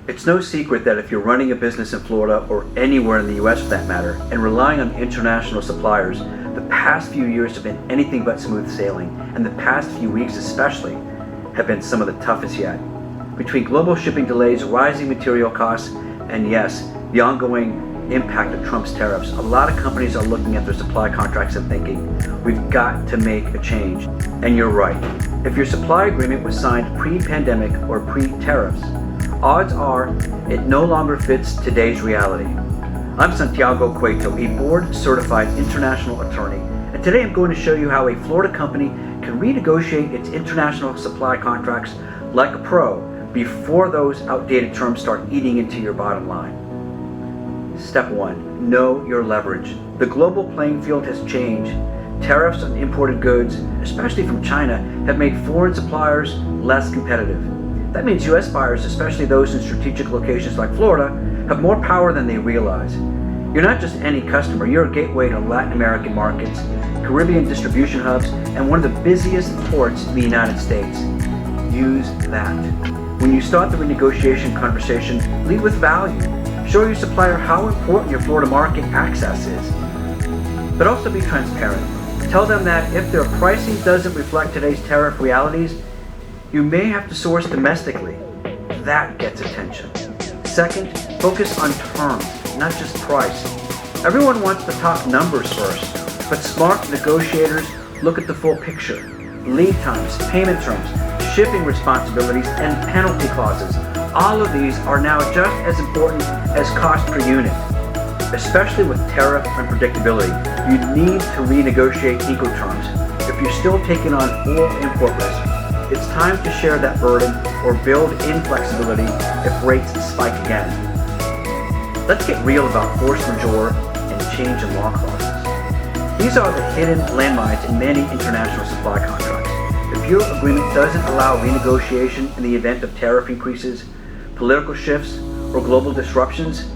It's no secret that if you're running a business in Florida or anywhere in the US for that matter, and relying on international suppliers, the past few years have been anything but smooth sailing, and the past few weeks especially have been some of the toughest yet. Between global shipping delays, rising material costs, and yes, the ongoing impact of Trump's tariffs, a lot of companies are looking at their supply contracts and thinking, we've got to make a change. And you're right. If your supply agreement was signed pre-pandemic or pre-tariffs, odds are it no longer fits today's reality. I'm Santiago Cueto, a board-certified international attorney, and today I'm going to show you how a Florida company can renegotiate its international supply contracts like a pro before those outdated terms start eating into your bottom line. Step 1. Know your leverage. The global playing field has changed. Tariffs on imported goods, especially from China, have made foreign suppliers less competitive. That means U.S. buyers, especially those in strategic locations like Florida, have more power than they realize. You're not just any customer, you're a gateway to Latin American markets, Caribbean distribution hubs, and one of the busiest ports in the United States. Use that. When you start the renegotiation conversation, lead with value. Show your supplier how important your Florida market access is. But also be transparent. Tell them that if their pricing doesn't reflect today's tariff realities, you may have to source domestically. That gets attention. Second, focus on terms, not just price. Everyone wants to talk numbers first, but smart negotiators look at the full picture. Lead times, payment terms, shipping responsibilities, and penalty clauses. All of these are now just as important as cost per unit. Especially with tariff unpredictability, you need to renegotiate Incoterms. If you're still taking on full import risk, it's time to share that burden or build in flexibility if rates spike again. Let's get real about force majeure and change in law clauses. These are the hidden landmines in many international supply contracts. If your agreement doesn't allow renegotiation in the event of tariff increases, political shifts, or global disruptions,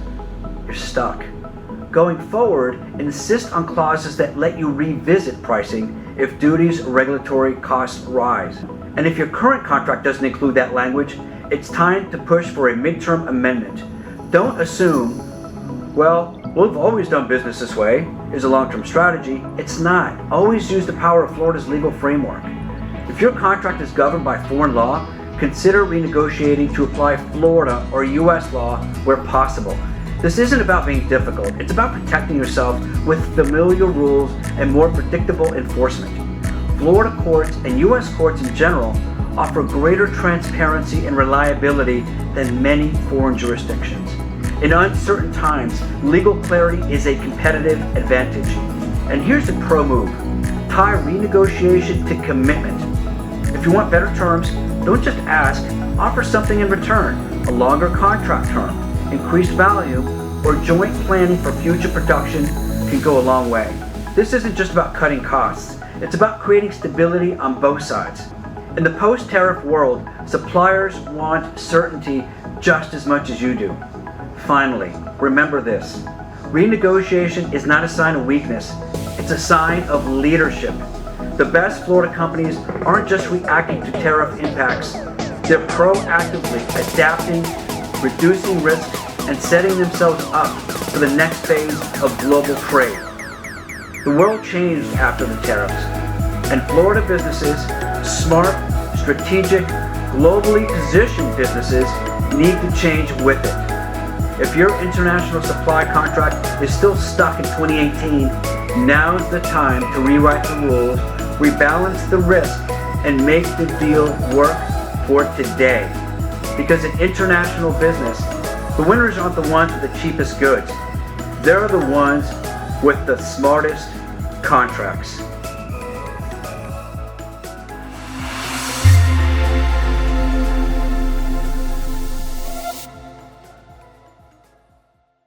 you're stuck. Going forward, insist on clauses that let you revisit pricing if duties or regulatory costs rise. And if your current contract doesn't include that language, it's time to push for a midterm amendment. Don't assume, well, we've always done business this way, is a long-term strategy. It's not. Always use the power of Florida's legal framework. If your contract is governed by foreign law, consider renegotiating to apply Florida or U.S. law where possible. This isn't about being difficult. It's about protecting yourself with familiar rules and more predictable enforcement. Florida courts and U.S. courts in general offer greater transparency and reliability than many foreign jurisdictions. In uncertain times, legal clarity is a competitive advantage. And here's the pro move. Tie renegotiation to commitment. If you want better terms, don't just ask, offer something in return. A longer contract term, increased value, or joint planning for future production can go a long way. This isn't just about cutting costs. It's about creating stability on both sides. In the post-tariff world, suppliers want certainty just as much as you do. Finally, remember this. Renegotiation is not a sign of weakness. It's a sign of leadership. The best Florida companies aren't just reacting to tariff impacts. They're proactively adapting, reducing risk, and setting themselves up for the next phase of global trade. The world changed after the tariffs, and Florida businesses, smart, strategic, globally positioned businesses, need to change with it. If your international supply contract is still stuck in 2018, now's the time to rewrite the rules, rebalance the risk, and make the deal work for today. Because in international business, the winners aren't the ones with the cheapest goods. They're the ones with the smartest contracts.